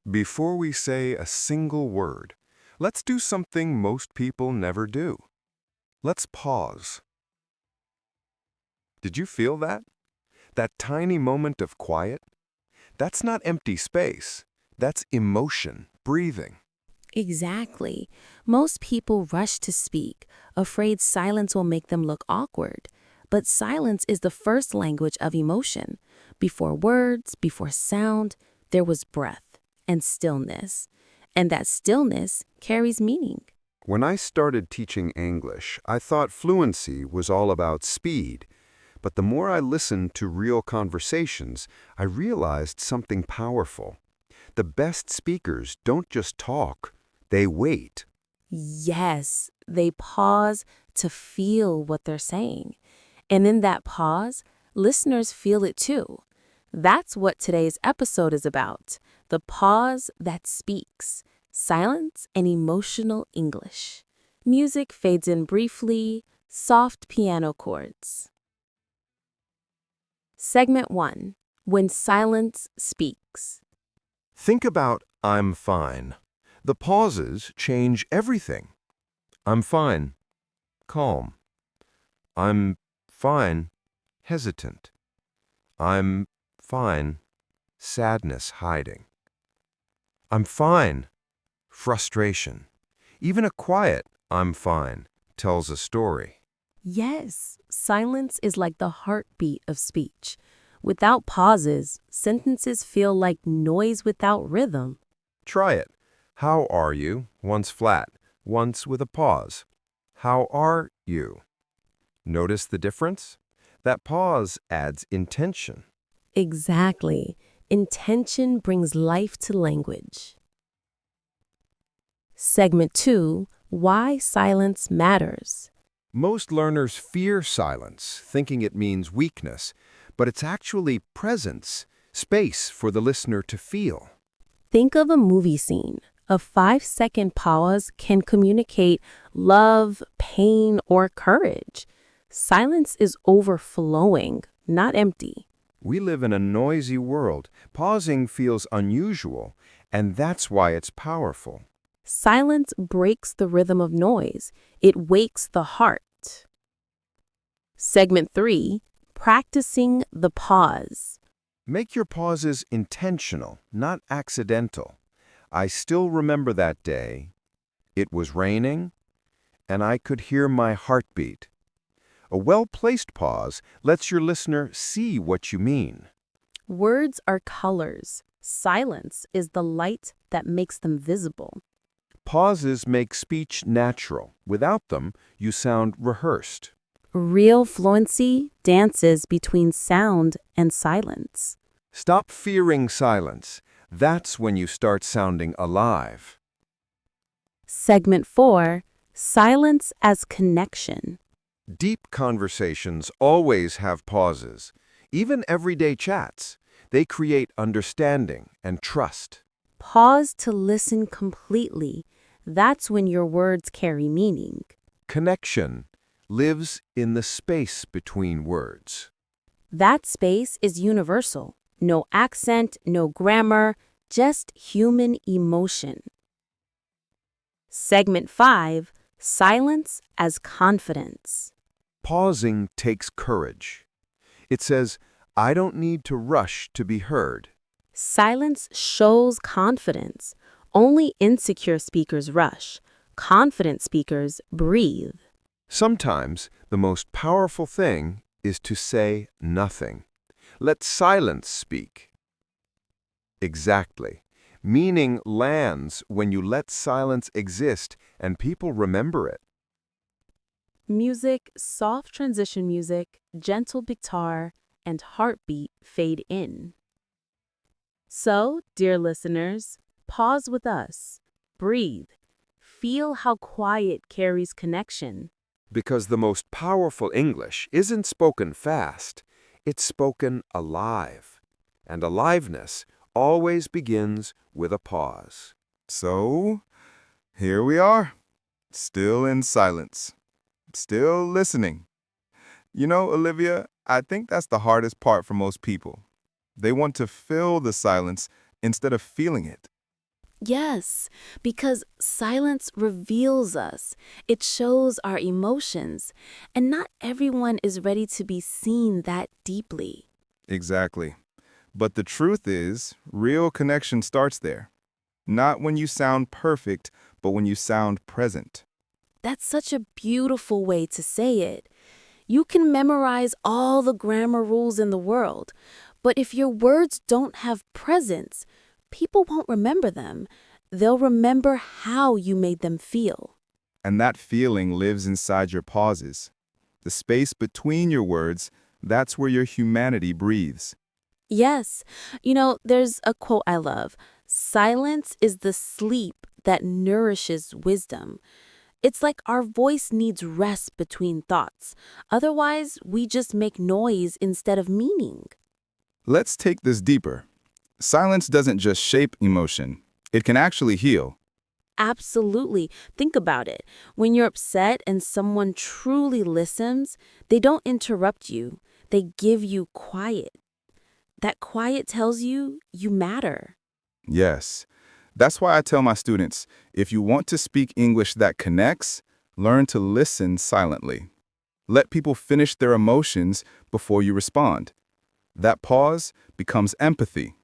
Before we say a single word, let's do something most people never do. Let's pause. Did you feel that? That tiny moment of quiet? That's not empty space. That's emotion, breathing. Exactly. Most people rush to speak, afraid silence will make them look awkward. But silence is the first language of emotion. Before words, before sound, there was breath and stillness. And that stillness carries meaning. When I started teaching English, I thought fluency was all about speed. But the more I listened to real conversations, I realized something powerful. The best speakers don't just talk, they wait. Yes, they pause to feel what they're saying. And in that pause, listeners feel it too. That's what today's episode is about, the pause that speaks, silence and emotional English. Music fades in briefly, soft piano chords. Segment 1. When silence speaks. Think about I'm fine. The pauses change everything. I'm fine. Calm. I'm fine. Hesitant. I'm fine. Sadness hiding. I'm fine. Frustration. Even a quiet I'm fine tells a story. Yes, silence is like the heartbeat of speech. Without pauses, sentences feel like noise without rhythm. Try it. How are you? Once flat, once with a pause. How are you? Notice the difference? That pause adds intention. Exactly. Intention brings life to language. Segment 2. Why silence matters. Most learners fear silence, thinking it means weakness, but it's actually presence, space for the listener to feel. Think of a movie scene. A 5-second pause can communicate love, pain, or courage. Silence is overflowing, not empty. We live in a noisy world. Pausing feels unusual, and that's why it's powerful. Silence breaks the rhythm of noise. It wakes the heart. Segment 3. Practicing the pause. Make your pauses intentional, not accidental. I still remember that day. It was raining, and I could hear my heartbeat. A well-placed pause lets your listener see what you mean. Words are colors. Silence is the light that makes them visible. Pauses make speech natural. Without them, you sound rehearsed. Real fluency dances between sound and silence. Stop fearing silence. That's when you start sounding alive. Segment 4. Silence as connection. Deep conversations always have pauses. Even everyday chats. They create understanding and trust. Pause to listen completely. That's when your words carry meaning. Connection lives in the space between words. That space is universal. No accent, no grammar, just human emotion. Segment 5. Silence as confidence. Pausing takes courage. It says, I don't need to rush to be heard. Silence shows confidence. Only insecure speakers rush. Confident speakers breathe. Sometimes the most powerful thing is to say nothing. Let silence speak. Exactly. Meaning lands when you let silence exist and people remember it. Music, soft transition music, gentle guitar, and heartbeat fade in. So, dear listeners, pause with us. Breathe. Feel how quiet carries connection. Because the most powerful English isn't spoken fast, it's spoken alive. And aliveness always begins with a pause. So, here we are, still in silence, still listening. You know, Olivia, I think that's the hardest part for most people. They want to fill the silence instead of feeling it. Yes, because silence reveals us. It shows our emotions, and not everyone is ready to be seen that deeply. Exactly. But the truth is, real connection starts there. Not when you sound perfect, but when you sound present. That's such a beautiful way to say it. You can memorize all the grammar rules in the world, but if your words don't have presence, people won't remember them. They'll remember how you made them feel. And that feeling lives inside your pauses. The space between your words, that's where your humanity breathes. Yes, there's a quote I love. Silence is the sleep that nourishes wisdom. It's like our voice needs rest between thoughts. Otherwise, we just make noise instead of meaning. Let's take this deeper. Silence doesn't just shape emotion, it can actually heal. Absolutely. Think about it. When you're upset and someone truly listens, they don't interrupt you. They give you quiet. That quiet tells you you matter. Yes. That's why I tell my students, if you want to speak English that connects, learn to listen silently. Let people finish their emotions before you respond. That pause becomes empathy.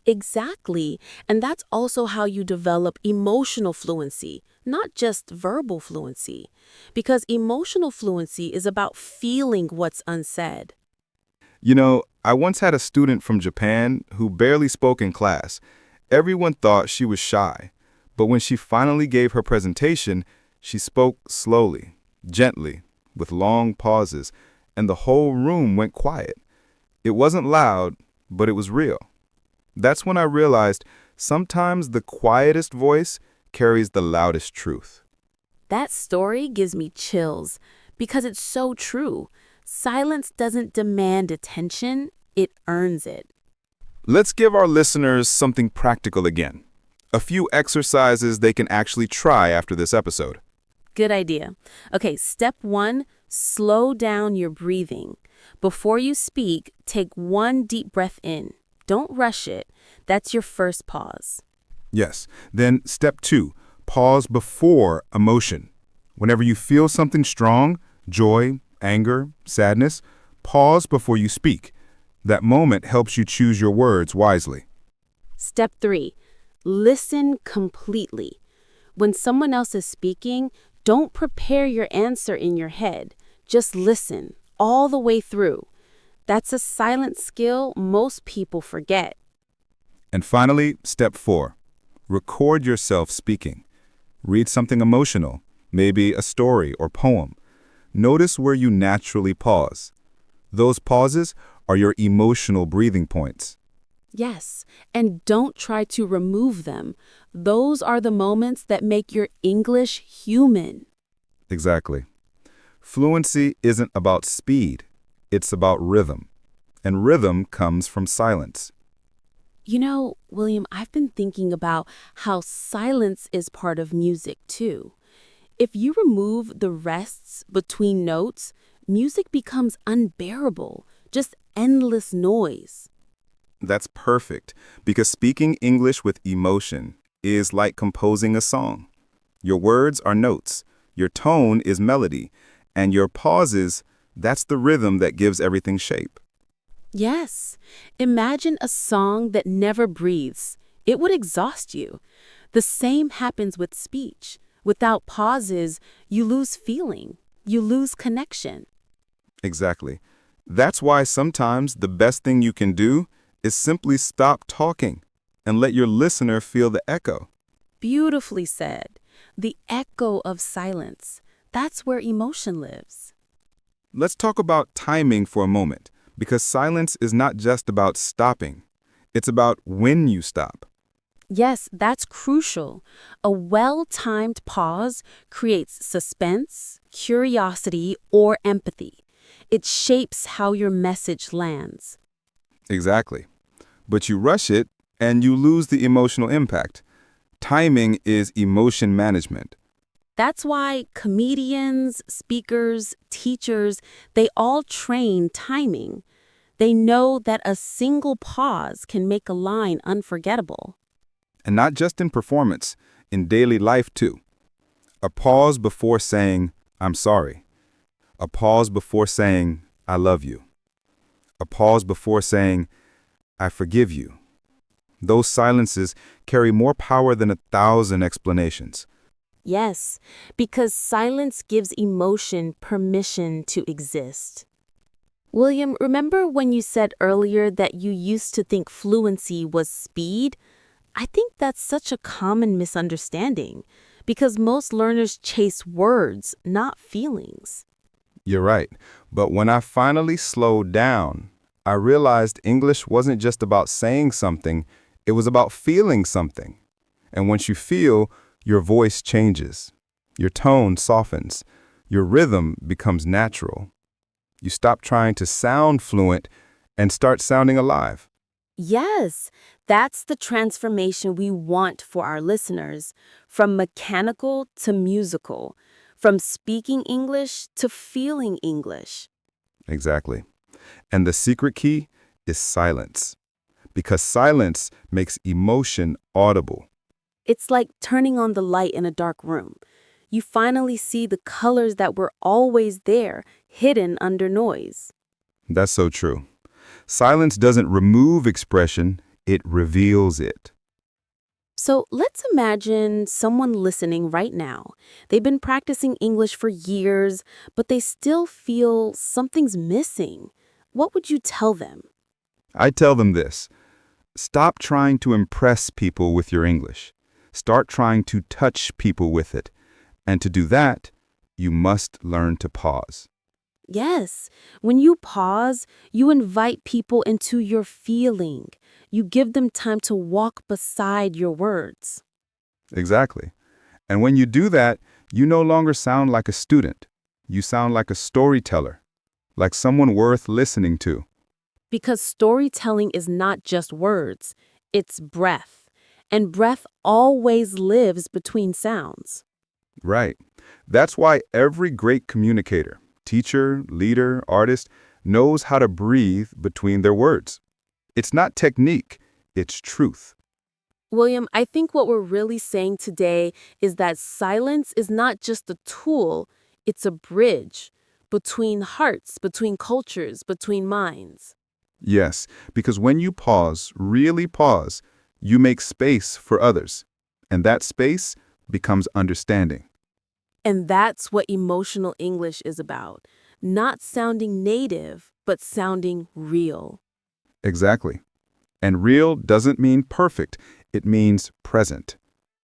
Exactly. And that's also how you develop emotional fluency, not just verbal fluency. Because emotional fluency is about feeling what's unsaid. You know, I once had a student from Japan who barely spoke in class. Everyone thought she was shy, but when she finally gave her presentation, she spoke slowly, gently, with long pauses, and the whole room went quiet. It wasn't loud, but it was real. That's when I realized sometimes the quietest voice carries the loudest truth. That story gives me chills because it's so true. Silence doesn't demand attention, it earns it. Let's give our listeners something practical again. A few exercises they can actually try after this episode. Good idea. Okay, step 1, slow down your breathing. Before you speak, take one deep breath in. Don't rush it. That's your first pause. Yes. Then step 2, pause before emotion. Whenever you feel something strong, joy, anger, sadness, pause before you speak. That moment helps you choose your words wisely. Step 3, listen completely. When someone else is speaking, don't prepare your answer in your head. Just listen all the way through. That's a silent skill most people forget. And finally, step 4, record yourself speaking. Read something emotional, maybe a story or poem. Notice where you naturally pause. Those pauses are your emotional breathing points. Yes, and don't try to remove them. Those are the moments that make your English human. Exactly. Fluency isn't about speed, it's about rhythm. And rhythm comes from silence. William, I've been thinking about how silence is part of music too. If you remove the rests between notes, music becomes unbearable, just endless noise. That's perfect, because speaking English with emotion is like composing a song. Your words are notes, your tone is melody, and your pauses, that's the rhythm that gives everything shape. Yes, imagine a song that never breathes. It would exhaust you. The same happens with speech. Without pauses, you lose feeling. You lose connection. Exactly. That's why sometimes the best thing you can do is simply stop talking and let your listener feel the echo. Beautifully said. The echo of silence. That's where emotion lives. Let's talk about timing for a moment, because silence is not just about stopping. It's about when you stop. Yes, that's crucial. A well-timed pause creates suspense, curiosity, or empathy. It shapes how your message lands. Exactly. But you rush it and you lose the emotional impact. Timing is emotion management. That's why comedians, speakers, teachers, they all train timing. They know that a single pause can make a line unforgettable. And not just in performance, in daily life too. A pause before saying, I'm sorry. A pause before saying, I love you. A pause before saying, I forgive you. Those silences carry more power than 1,000 explanations. Yes, because silence gives emotion permission to exist. William, remember when you said earlier that you used to think fluency was speed? I think that's such a common misunderstanding because most learners chase words, not feelings. You're right. But when I finally slowed down, I realized English wasn't just about saying something, it was about feeling something. And once you feel, your voice changes. Your tone softens. Your rhythm becomes natural. You stop trying to sound fluent and start sounding alive. Yes, that's the transformation we want for our listeners, from mechanical to musical, from speaking English to feeling English. Exactly. And the secret key is silence. Because silence makes emotion audible. It's like turning on the light in a dark room. You finally see the colors that were always there, hidden under noise. That's so true. Silence doesn't remove expression, it reveals it. So let's imagine someone listening right now. They've been practicing English for years, but they still feel something's missing. What would you tell them? I tell them this: stop trying to impress people with your English. Start trying to touch people with it. And to do that, you must learn to pause. Yes, when you pause, you invite people into your feeling. You give them time to walk beside your words. Exactly. And when you do that, you no longer sound like a student. You sound like a storyteller, like someone worth listening to. Because storytelling is not just words, it's breath. And breath always lives between sounds. Right. That's why every great communicator, teacher, leader, artist, knows how to breathe between their words. It's not technique, it's truth. William, I think what we're really saying today is that silence is not just a tool, it's a bridge between hearts, between cultures, between minds. Yes, because when you pause, really pause, you make space for others. And that space becomes understanding. And that's what emotional English is about. Not sounding native, but sounding real. Exactly. And real doesn't mean perfect, it means present.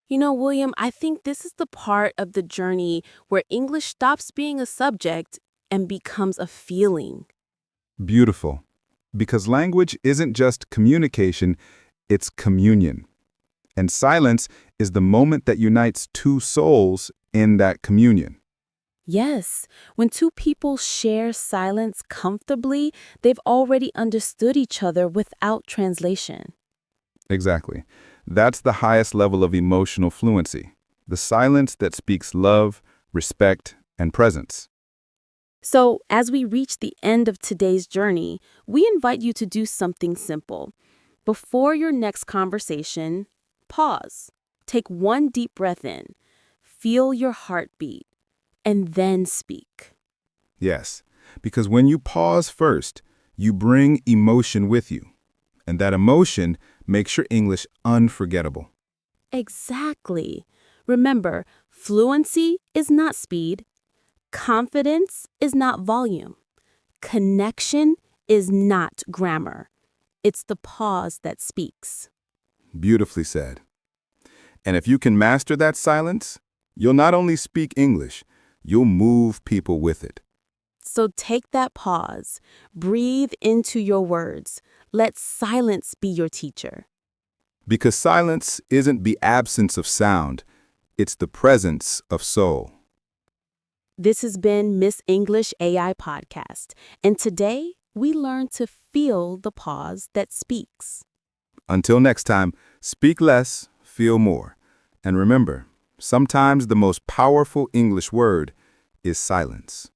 You know, William, I think this is the part of the journey where English stops being a subject and becomes a feeling. Beautiful. Because language isn't just communication, it's communion. And silence is the moment that unites two souls in that communion. Yes, when two people share silence comfortably, they've already understood each other without translation. Exactly. That's the highest level of emotional fluency. The silence that speaks love, respect, and presence. So, as we reach the end of today's journey, we invite you to do something simple. Before your next conversation, pause. Take one deep breath in. Feel your heartbeat, and then speak. Yes, because when you pause first, you bring emotion with you. And that emotion makes your English unforgettable. Exactly. Remember, fluency is not speed. Confidence is not volume. Connection is not grammar. It's the pause that speaks. Beautifully said. And if you can master that silence, you'll not only speak English, you'll move people with it. So take that pause. Breathe into your words. Let silence be your teacher. Because silence isn't the absence of sound, it's the presence of soul. This has been Miss English AI Podcast, and today we learn to feel the pause that speaks. Until next time, speak less, feel more. And remember, sometimes the most powerful English word is silence.